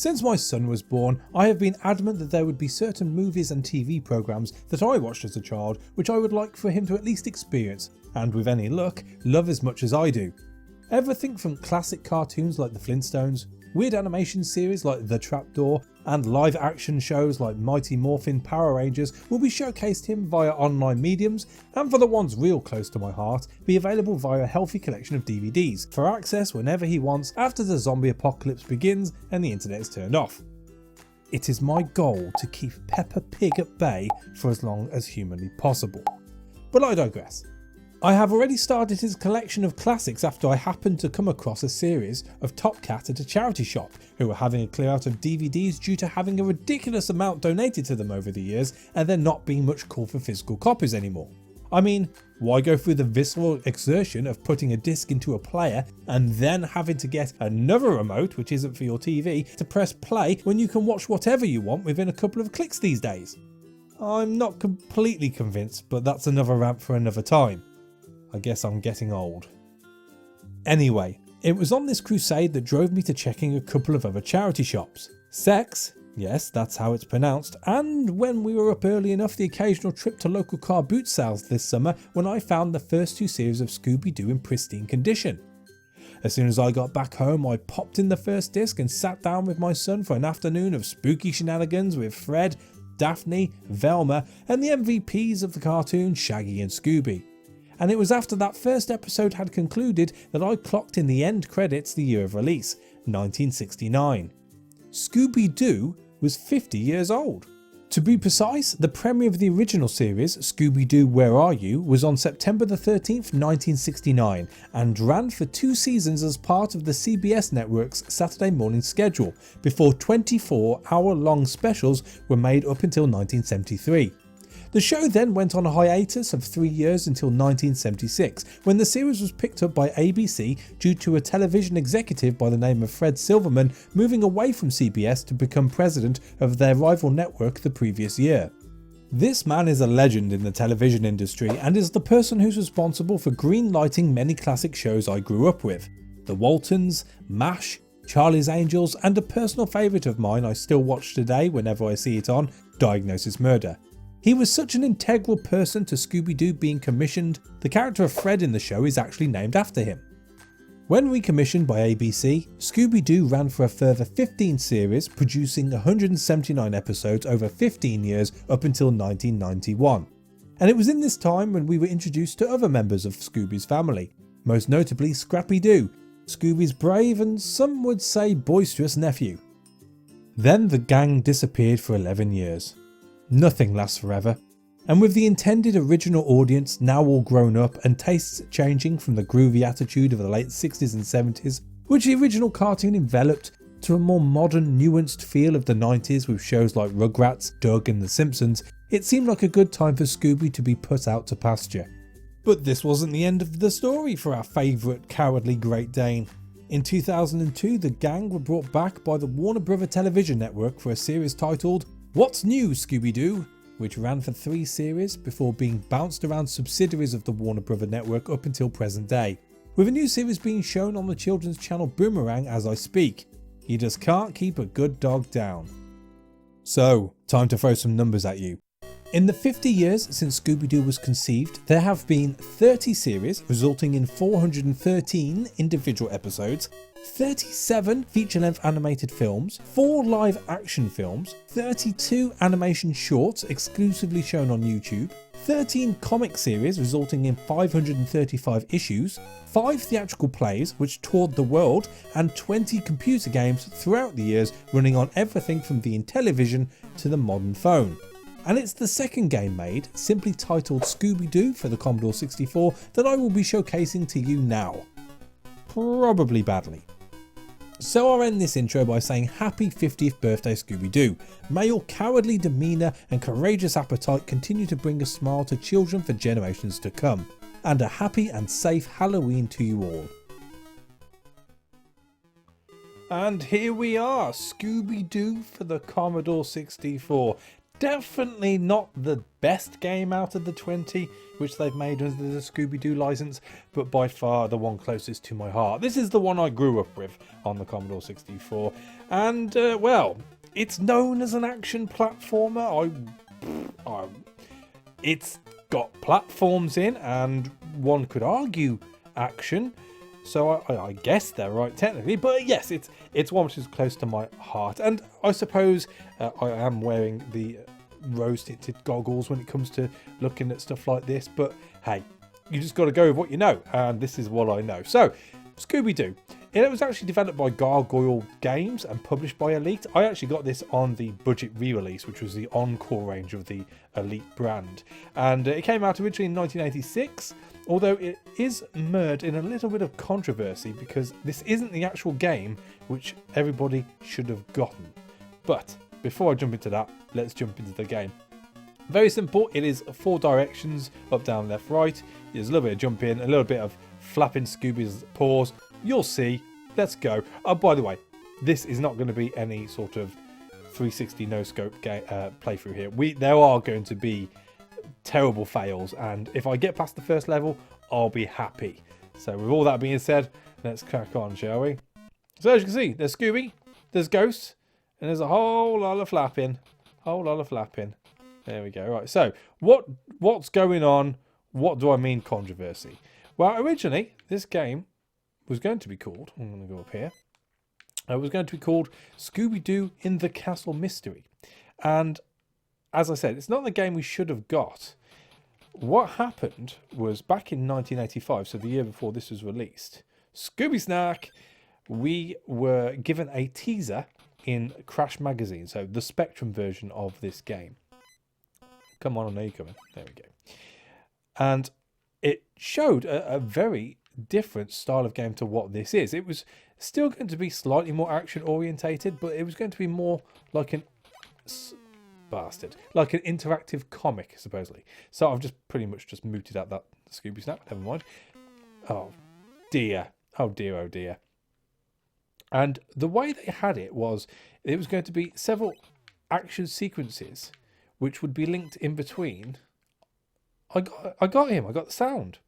Since my son was born, I have been adamant that there would be certain movies and TV programmes that I watched as a child which I would like for him to at least experience, and with any luck, love as much as I do. Everything from classic cartoons like the Flintstones, weird animation series like The Trapdoor, and live action shows like Mighty Morphin Power Rangers will be showcased to him via online mediums, and for the ones real close to my heart, be available via a healthy collection of DVDs for access whenever he wants after the zombie apocalypse begins and the internet is turned off. It is my goal to keep Peppa Pig at bay for as long as humanly possible. But I digress. I have already started his collection of classics after I happened to come across a series of Top Cat at a charity shop who were having a clear out of DVDs due to having a ridiculous amount donated to them over the years and there not being much call for physical copies anymore. I mean, why go through the visceral exertion of putting a disc into a player and then having to get another remote, which isn't for your TV, to press play when you can watch whatever you want within a couple of clicks these days? I'm not completely convinced, but that's another rant for another time. I guess I'm getting old. Anyway, it was on this crusade that drove me to checking a couple of other charity shops. Sex, yes, that's how it's pronounced, and when we were up early enough, the occasional trip to local car boot sales this summer when I found the first 2 series of Scooby Doo in pristine condition. As soon as I got back home, I popped in the first disc and sat down with my son for an afternoon of spooky shenanigans with Fred, Daphne, Velma, and the MVPs of the cartoon, Shaggy and Scooby. And it was after that first episode had concluded that I clocked in the end credits the year of release, 1969. Scooby Doo was 50 years old. To be precise, the premiere of the original series, Scooby Doo Where Are You?, was on September the 13th, 1969 and ran for 2 seasons as part of the CBS network's Saturday morning schedule, before 24-hour-long specials were made up until 1973. The show then went on a hiatus of 3 years until 1976, when the series was picked up by ABC due to a television executive by the name of Fred Silverman moving away from CBS to become president of their rival network the previous year. This man is a legend in the television industry and is the person who's responsible for greenlighting many classic shows I grew up with. The Waltons, MASH, Charlie's Angels, and a personal favourite of mine I still watch today whenever I see it on, Diagnosis Murder. He was such an integral person to Scooby Doo being commissioned, the character of Fred in the show is actually named after him. When recommissioned by ABC, Scooby Doo ran for a further 15 series, producing 179 episodes over 15 years up until 1991. And it was in this time when we were introduced to other members of Scooby's family, most notably Scrappy Doo, Scooby's brave and some would say boisterous nephew. Then the gang disappeared for 11 years. Nothing lasts forever, and with the intended original audience now all grown up and tastes changing from the groovy attitude of the late 60s and 70s, which the original cartoon enveloped, to a more modern, nuanced feel of the 90s with shows like Rugrats, Doug and The Simpsons, it seemed like a good time for Scooby to be put out to pasture. But this wasn't the end of the story for our favourite cowardly Great Dane. In 2002, the gang were brought back by the Warner Bros. Television network for a series titled What's New, Scooby Doo?, which ran for 3 series before being bounced around subsidiaries of the Warner Bros. Network up until present day, with a new series being shown on the children's channel Boomerang as I speak. You just can't keep a good dog down. So, time to throw some numbers at you. In the 50 years since Scooby Doo was conceived, there have been 30 series resulting in 413 individual episodes, 37 feature-length animated films, 4 live-action films, 32 animation shorts exclusively shown on YouTube, 13 comic series resulting in 535 issues, 5 theatrical plays which toured the world, and 20 computer games throughout the years running on everything from the Intellivision to the modern phone. And it's the second game made, simply titled Scooby Doo for the Commodore 64, that I will be showcasing to you now. Probably badly. So I'll end this intro by saying happy 50th birthday Scooby Doo. May your cowardly demeanour and courageous appetite continue to bring a smile to children for generations to come. And a happy and safe Halloween to you all. And here we are, Scooby Doo for the Commodore 64. definitely not the best game out of the 20 which they've made under the Scooby Doo license, but by far the one closest to my heart. This is the one I grew up with on the Commodore 64, and well, it's known as an action platformer. It's got platforms in, and one could argue action, so I guess they're right technically, but yes, it's one which is close to my heart. And I suppose I am wearing the rose-tinted goggles when it comes to looking at stuff like this, but hey, you just got to go with what you know, and this is what I know. So Scooby Doo, it was actually developed by Gargoyle Games and published by Elite. I actually got this on the budget re-release, which was the Encore range of the Elite brand, and it came out originally in 1986, although it is mired in a little bit of controversy because this isn't the actual game which everybody should have gotten. But before I jump into that, let's jump into the game. Very simple. It is 4 directions: up, down, left, right. There's a little bit of jumping, a little bit of flapping Scooby's paws. You'll see. Let's go. Oh, by the way, this is not going to be any sort of 360 no scope playthrough here. There are going to be terrible fails, and if I get past the first level, I'll be happy. So with all that being said, let's crack on, shall we? So as you can see, there's Scooby, there's Ghost, and there's a whole lot of flapping. There we go. Right, so what's going on? What do I mean controversy? Well, originally this game was going to be called, I'm going to go up here, it was going to be called Scooby Doo in the Castle Mystery. And as I said, it's not the game we should have got. What happened was back in 1985, so the year before this was released, Scooby Snack, we were given a teaser in Crash magazine, so the Spectrum version of this game. Come on, I know you're coming. There we go. And it showed a very different style of game to what this is. It was still going to be slightly more action orientated, but it was going to be more like an like an interactive comic, supposedly. So I've just pretty much just mooted out that Scooby Snap. Never mind. Oh dear. Oh dear. Oh dear. And the way they had it was going to be several action sequences which would be linked in between. I got him. I got the sound.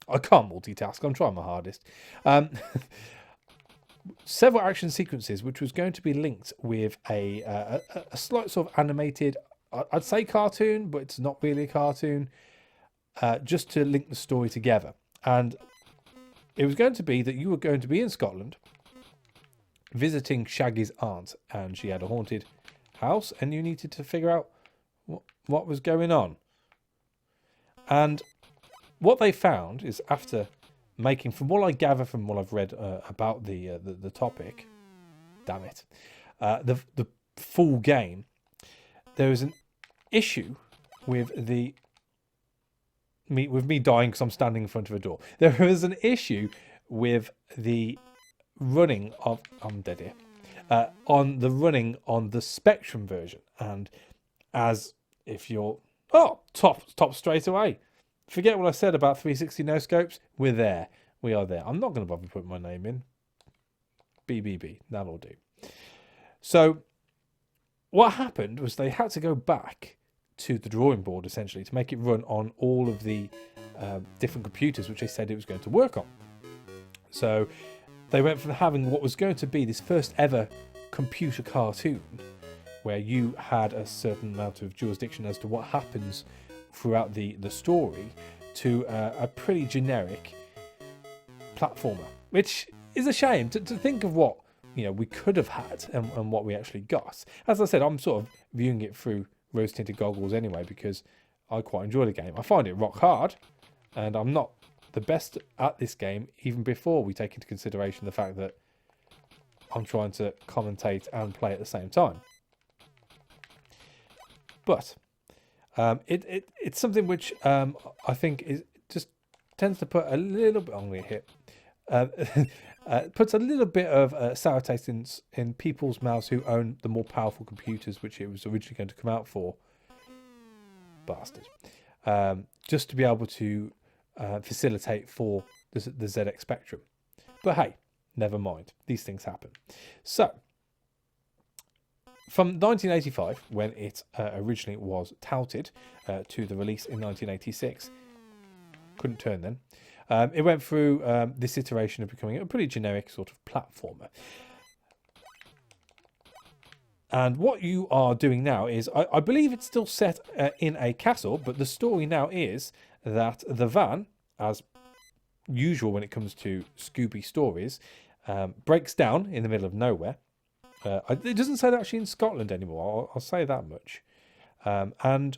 I can't multitask. I'm trying my hardest. Several action sequences which was going to be linked with a slight sort of animated, I'd say cartoon, but it's not really a cartoon, just to link the story together. And it was going to be that you were going to be in Scotland visiting Shaggy's aunt, and she had a haunted house, and you needed to figure out what was going on. And what they found is, after making, from what I gather from what I've read about the topic, damn it, the full game, there is an issue with me dying because I'm standing in front of a door. There is an issue with the running of, I'm dead here, on the running on the Spectrum version, and as if you're top straight away. Forget what I said about 360 no scopes. We're there. We are there. I'm not going to bother putting my name in. BBB. That'll do. So what happened was they had to go back to the drawing board, essentially, to make it run on all of the different computers which they said it was going to work on. So they went from having what was going to be this first ever computer cartoon, where you had a certain amount of jurisdiction as to what happens throughout the story, to a pretty generic platformer, which is a shame to think of what we could have had and what we actually got. As I said, I'm sort of viewing it through rose-tinted goggles anyway, because I quite enjoy the game. I find it rock hard, and I'm not the best at this game, even before we take into consideration the fact that I'm trying to commentate and play at the same time. But it's something which I think is just tends to put a little bit, I'm going to hit, puts a little bit of sour taste in people's mouths who own the more powerful computers which it was originally going to come out for. Bastard. Just to be able to facilitate for the ZX Spectrum. But hey, never mind. These things happen. So, from 1985, when it originally was touted, to the release in 1986, couldn't turn then. It went through this iteration of becoming a pretty generic sort of platformer. And what you are doing now is, I believe it's still set in a castle, but the story now is that the van, as usual when it comes to Scooby stories, breaks down in the middle of nowhere. It doesn't say that actually in Scotland anymore, I'll say that much. And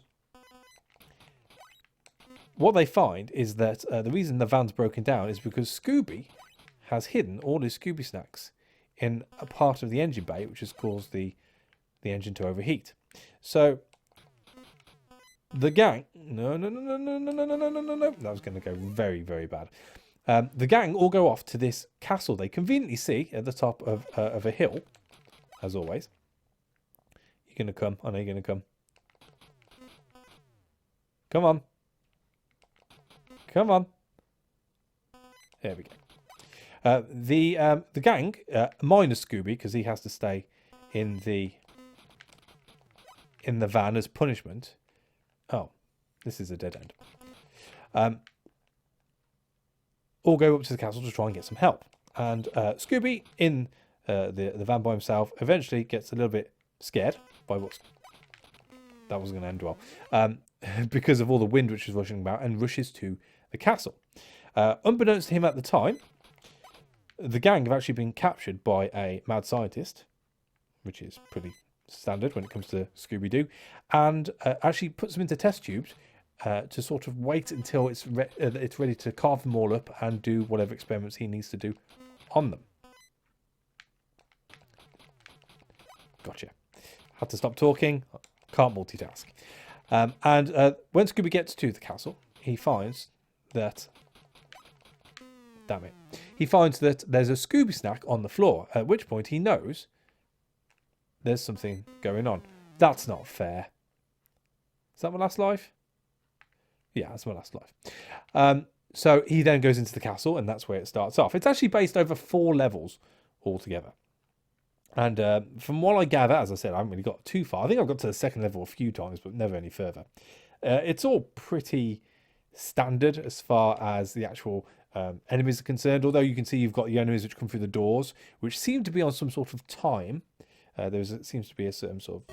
what they find is that the reason the van's broken down is because Scooby has hidden all his Scooby snacks in a part of the engine bay, which has caused the engine to overheat. So the gang, no, that was going to go very, very bad. The gang all go off to this castle they conveniently see at the top of a hill, as always. You're going to come. I know you're going to come. Come on. Come on. There we go. The gang, minus Scooby, because he has to stay in the van as punishment. Oh, this is a dead end. All go up to the castle to try and get some help. And Scooby, in the van by himself, eventually gets a little bit scared by what's... That wasn't going to end well. Because of all the wind which is rushing about, and rushes to the castle. Unbeknownst to him at the time, the gang have actually been captured by a mad scientist, which is pretty standard when it comes to Scooby Doo, and actually puts them into test tubes to sort of wait until it's ready to carve them all up and do whatever experiments he needs to do on them. Gotcha. Had to stop talking. Can't multitask. And when Scooby gets to the castle, he finds that... Damn it. He finds that there's a Scooby snack on the floor, at which point he knows there's something going on. That's not fair. Is that my last life? Yeah, that's my last life. So he then goes into the castle, and that's where it starts off. It's actually based over 4 levels altogether. And from what I gather, as I said, I haven't really got too far. I think I've got to the 2nd level a few times, but never any further. It's all pretty standard as far as the actual enemies are concerned. Although you can see you've got the enemies which come through the doors, which seem to be on some sort of time. Seems to be a certain sort of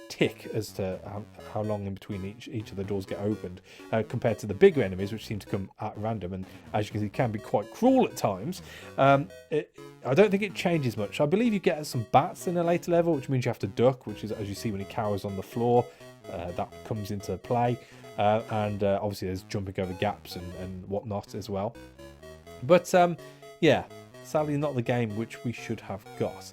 tick as to how long in between each of the doors get opened, compared to the bigger enemies which seem to come at random, and as you can see can be quite cruel at times. I don't think it changes much. I believe you get some bats in a later level, which means you have to duck, which is, as you see when he cowers on the floor, that comes into play, and obviously there's jumping over gaps and whatnot as well. But yeah, sadly not the game which we should have got.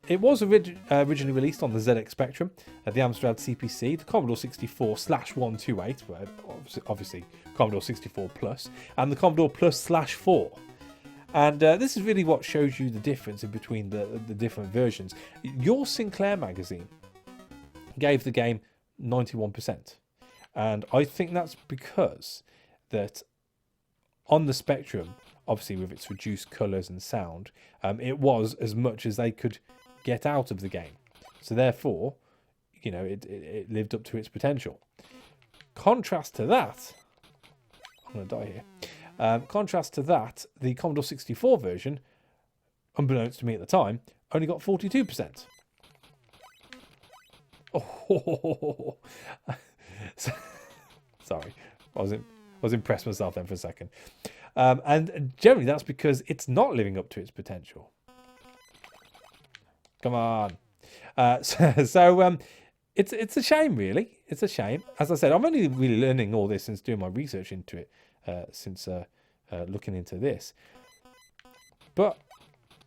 It was originally released on the ZX Spectrum, the Amstrad CPC, the Commodore 64/128, obviously Commodore 64 Plus, and the Commodore Plus/4. And this is really what shows you the difference in between the different versions. Your Sinclair magazine gave the game 91%. And I think that's because that on the Spectrum, obviously with its reduced colours and sound, it was as much as they could get out of the game. So therefore, you know, it lived up to its potential. Contrast to that, I'm going to die here. Contrast to that, the Commodore 64 version, unbeknownst to me at the time, only got 42%. Oh, sorry, I was impressed myself then for a second. And generally that's because it's not living up to its potential. Come on. It's a shame, really. It's a shame. As I said, I'm only really learning all this since doing my research into it, since looking into this. But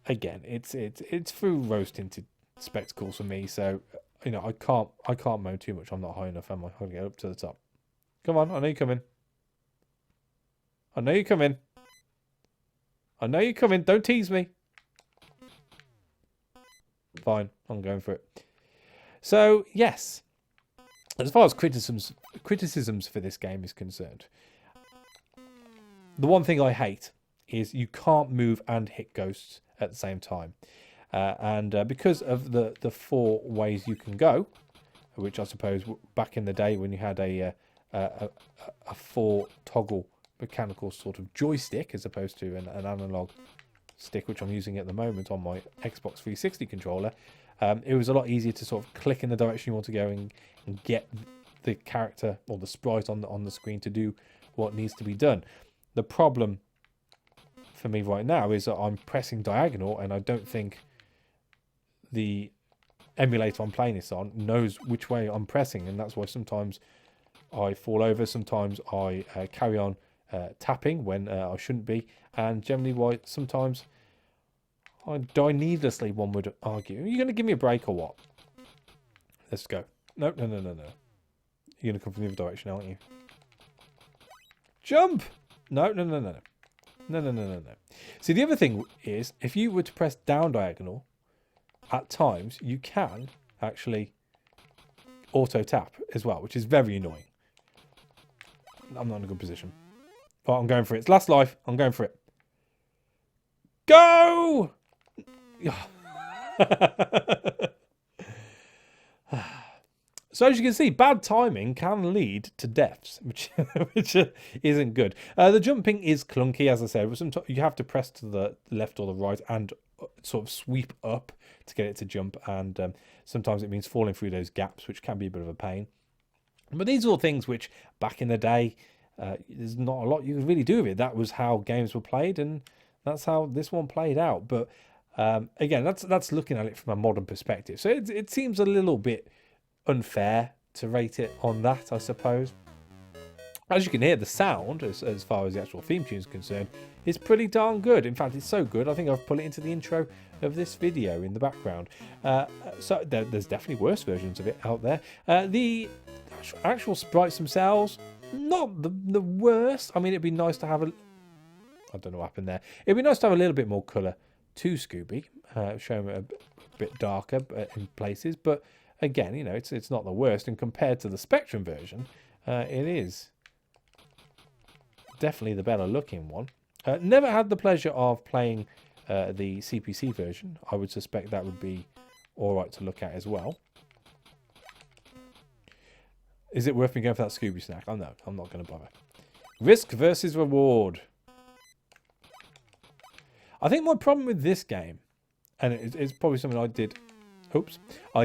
again, it's through rose-tinted spectacles for me. So you know, I can't moan too much. I'm not high enough, am I? I'm gonna get up to the top. Come on, I know you're coming. I know you're coming. I know you're coming. Don't tease me. Fine, I'm going for it. So yes, as far as criticisms for this game is concerned, the one thing I hate is you can't move and hit ghosts at the same time. Because of the 4 ways you can go, which I suppose back in the day when you had a 4 toggle mechanical sort of joystick as opposed to an analog stick, which I'm using at the moment on my Xbox 360 controller, it was a lot easier to sort of click in the direction you want to go and get the character or the sprite on the screen to do what needs to be done. The problem for me right now is that I'm pressing diagonal, and I don't think the emulator I'm playing this on knows which way I'm pressing, and that's why sometimes I fall over, sometimes I carry on tapping when I shouldn't be, and generally why sometimes I die needlessly, one would argue. Are you going to give me a break or what? Let's go. No. You're going to come from the other direction, aren't you? Jump! No. See, the other thing is, if you were to press down diagonal, at times you can actually auto tap as well, which is very annoying. I'm not in a good position. Oh, I'm going for it. It's last life. I'm going for it. Go! So as you can see, bad timing can lead to deaths, which isn't good. The jumping is clunky, as I said. Sometimes you have to press to the left or the right and sort of sweep up to get it to jump, and sometimes it means falling through those gaps, which can be a bit of a pain. But these are all things which, back in the day, there's not a lot you could really do with it. That was how games were played, and that's how this one played out. But again, that's looking at it from a modern perspective. So it seems a little bit unfair to rate it on that, I suppose. As you can hear, the sound, as far as the actual theme tune is concerned, is pretty darn good. In fact, it's so good, I think I've put it into the intro of this video in the background. So there's definitely worse versions of it out there. The actual sprites themselves, not the worst. I mean, it'd be nice to have I don't know what happened there. It'd be nice to have a little bit more colour to Scooby, show him a bit darker in places. But again, you know, it's not the worst. And compared to the Spectrum version, it is definitely the better looking one. Never had the pleasure of playing the CPC version. I would suspect that would be all right to look at as well. Is it worth me going for that Scooby snack? Oh no, I'm not going to bother. Risk versus reward. I think my problem with this game, and it's probably something I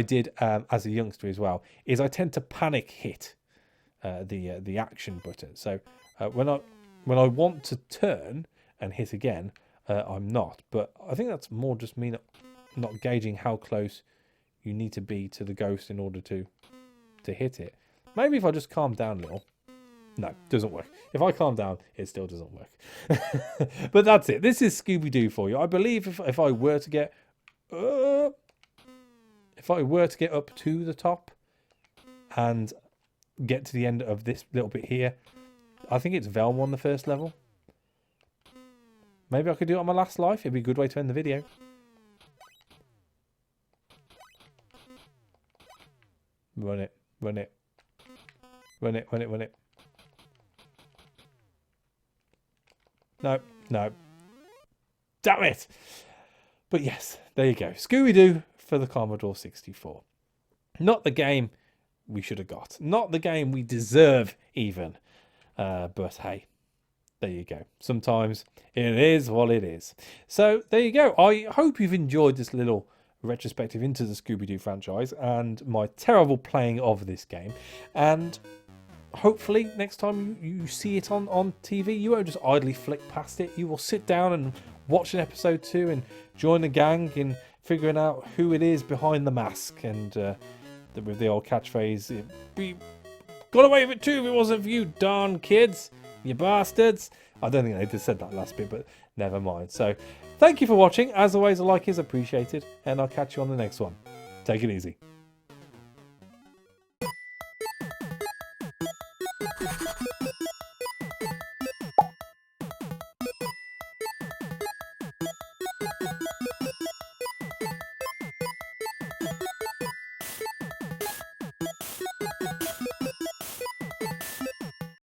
did as a youngster as well, is I tend to panic hit the action button. So when I want to turn and hit again, I'm not. But I think that's more just me not gauging how close you need to be to the ghost in order to hit it. Maybe if I just calm down a little. No, doesn't work. If I calm down, it still doesn't work. But that's it. This is Scooby Doo for you. I believe if I were to get up to the top and get to the end of this little bit here, I think it's Velma on the first level. Maybe I could do it on my last life. It'd be a good way to end the video. Run it. Run it. Run it. Run it. Run it. No. No. Damn it. But yes, there you go. Scooby Doo for the Commodore 64. Not the game we should have got. Not the game we deserve even. But hey, there you go. Sometimes it is what it is. So there you go. I hope you've enjoyed this little retrospective into the Scooby Doo franchise and my terrible playing of this game. And hopefully next time you see it on TV, you won't just idly flick past it. You will sit down and watch an episode 2 and join the gang in figuring out who it is behind the mask. And with the old catchphrase, we got away with it too if it wasn't for you, darn kids, you bastards. I don't think they just said that last bit, but never mind. So thank you for watching. As always, a like is appreciated, and I'll catch you on the next one. Take it easy.